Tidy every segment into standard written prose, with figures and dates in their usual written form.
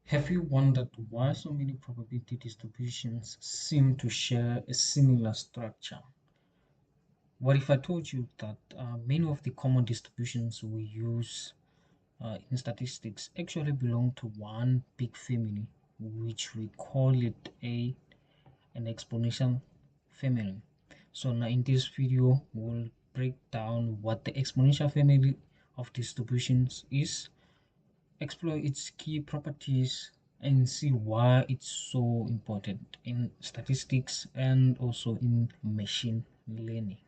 Have you wondered why so many probability distributions seem to share a similar structure? What if I told you that many of the common distributions we use in statistics actually belong to one big family, which we call it an exponential family? So now in this video, we'll break down what the exponential family of distributions is, explore its key properties, and see why it's so important in statistics and also in machine learning.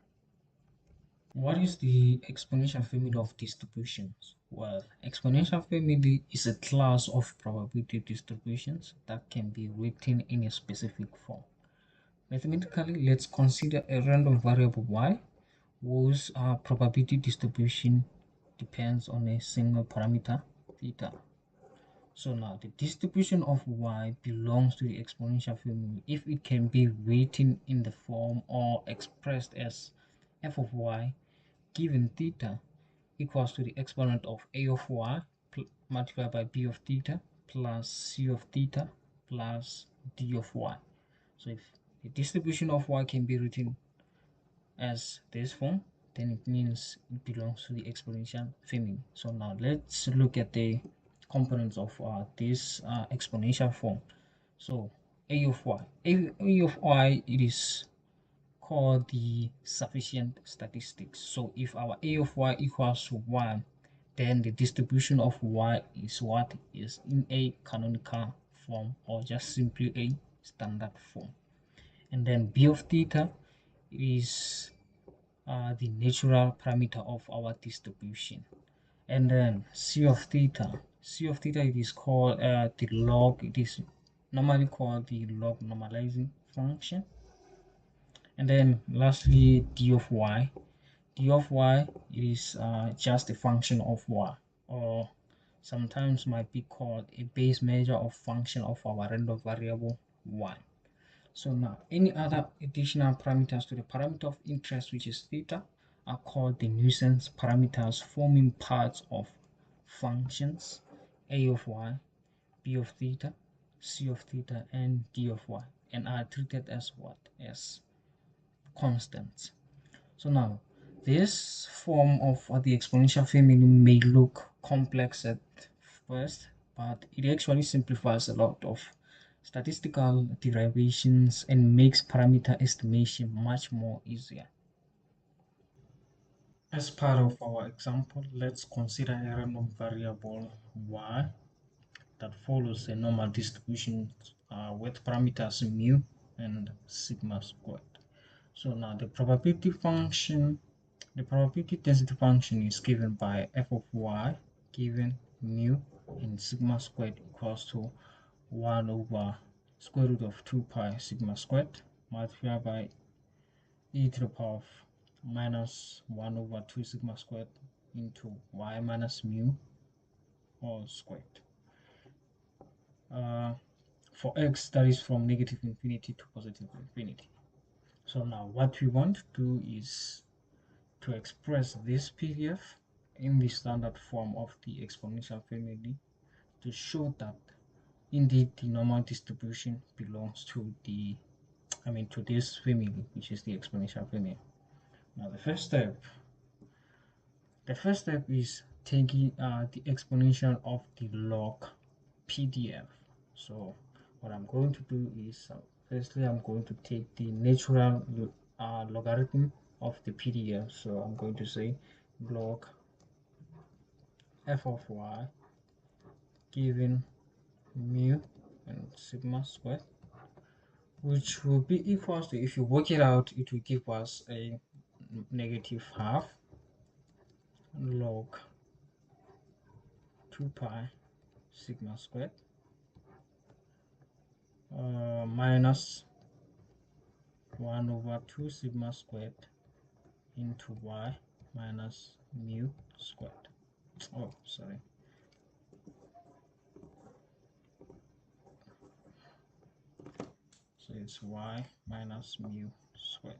What is the exponential family of distributions? Well, exponential family is a class of probability distributions that can be written in a specific form. Mathematically, let's consider a random variable y whose probability distribution depends on a single parameter theta. So now the distribution of y belongs to the exponential family if it can be written in the form or expressed as f of y given theta equals to the exponent of a of y multiplied by b of theta plus c of theta plus d of y. So if the distribution of y can be written as this form, then it means it belongs to the exponential family. So now let's look at the components of this exponential form. So a of y, a of y, it is called the sufficient statistics. So if our a of y equals to 1, then the distribution of y is what is in a canonical form, or just simply a standard form. And then b of theta is the natural parameter of our distribution. And then c of theta, it is called the log. It is normally called the log normalizing function. And then lastly, d of y, is just a function of y, or sometimes might be called a base measure of function of our random variable y. So now any other additional parameters to the parameter of interest, which is theta, are called the nuisance parameters, forming parts of functions a of y, b of theta, c of theta, and d of y, and are treated as what? As constants. So now this form of the exponential family may look complex at first, but it actually simplifies a lot of statistical derivations and makes parameter estimation much more easier. As part of our example, let's consider a random variable y that follows a normal distribution with parameters mu and sigma squared. So now the probability density function is given by f of y given mu and sigma squared equals to 1 over square root of 2 pi sigma squared multiplied by e to the power of minus 1 over 2 sigma squared into y minus mu all squared. For x, that is from negative infinity to positive infinity. So now what we want to do is to express this PDF in the standard form of the exponential family to show that indeed the normal distribution belongs to to this family, which is the exponential family. Now the first step is taking the exponential of the log PDF. So what I'm going to do is firstly I'm going to take the natural logarithm of the PDF. So I'm going to say log f of y given mu and sigma squared, which will be equals to, if you work it out, it will give us a negative half log 2 pi sigma squared minus 1 over 2 sigma squared into y minus mu squared. Oh, sorry. So it's y minus mu squared.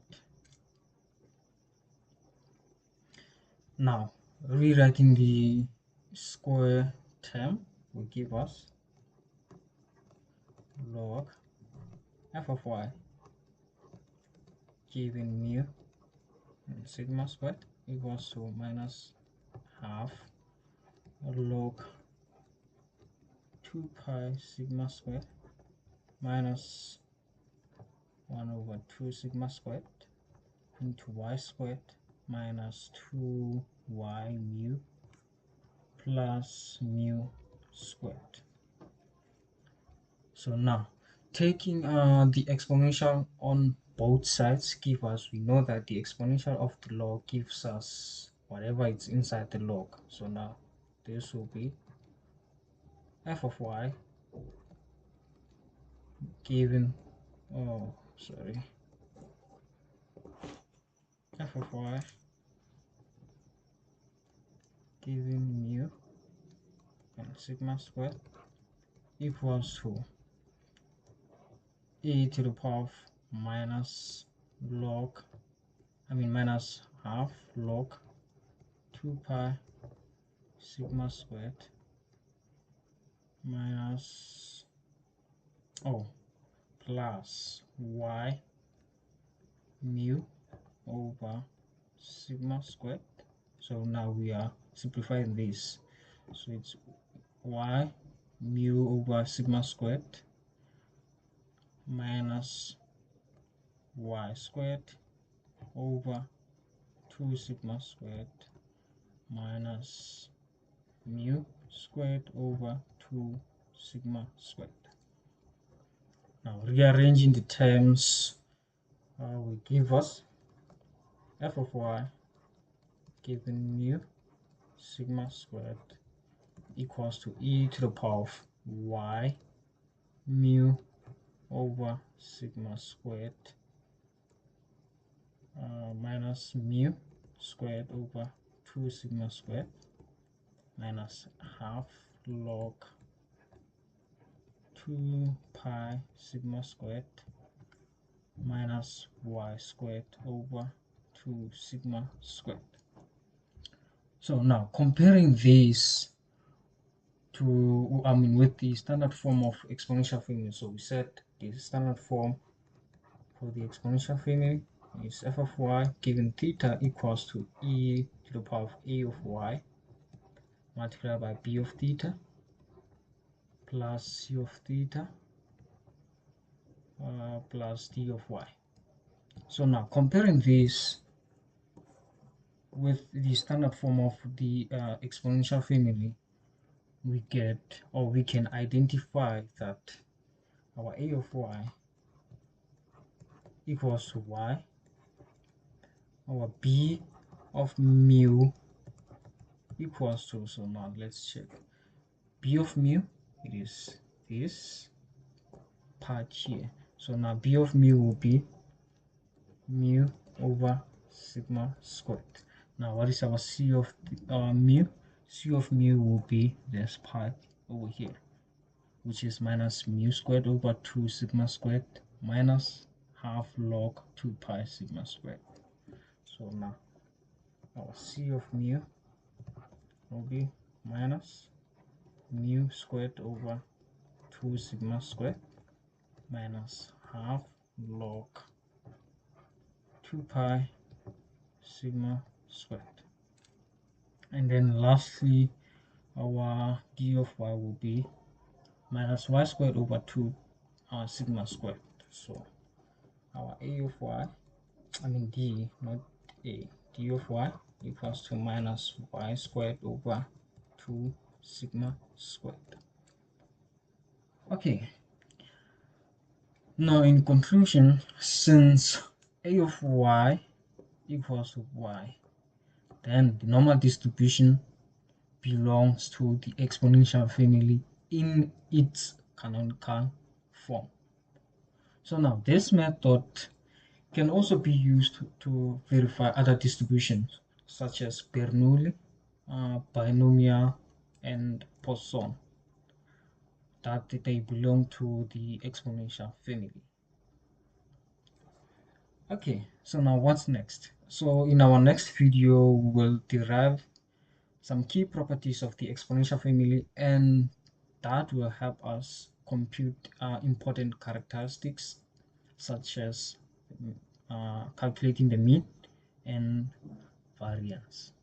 Now, rewriting the square term will give us log f of y given mu sigma squared equals to minus half log 2 pi sigma squared minus 1 over 2 sigma squared into y squared minus 2y mu plus mu squared. So now taking the exponential on both sides give us, we know that the exponential of the log gives us whatever it's inside the log. So now this will be f of y given f of y given mu and sigma squared equals to e to the power of minus half log 2 pi sigma squared minus plus y mu over sigma squared. So now we are simplifying this, so it's y mu over sigma squared minus y squared over 2 sigma squared minus mu squared over 2 sigma squared. Now rearranging the terms will give us f of y given mu sigma squared equals to e to the power of y mu over sigma squared minus mu squared over 2 sigma squared minus half log 2 pi sigma squared minus y squared over 2 sigma squared. So now comparing this to with the standard form of exponential family. So we said the standard form for the exponential family is f of y given theta equals to e to the power of a of y multiplied by b of theta plus c of theta plus d of y. So now comparing this with the standard form of the exponential family, we get, or we can identify that our a of y equals to y, our b of mu equals to, so now let's check, b of mu, it is this part here. So now b of mu will be mu over sigma squared. Now what is our c of mu? C of mu will be this part over here, which is minus mu squared over 2 sigma squared minus half log 2 pi sigma squared. So now our c of mu will be minus mu squared over 2 sigma squared minus half log 2 pi sigma squared. And then lastly, our d of y will be minus y squared over 2 sigma squared. So our a of y, d, not a, d of y equals to minus y squared over 2 sigma squared. Okay. Now in conclusion, since a of y equals to y, then the normal distribution belongs to the exponential family in its canonical form. So now this method can also be used to verify other distributions such as Bernoulli, Binomial, and Poisson, that they belong to the exponential family. Okay, so now what's next? So in our next video, we will derive some key properties of the exponential family and that will help us compute important characteristics such as calculating the mean and variance.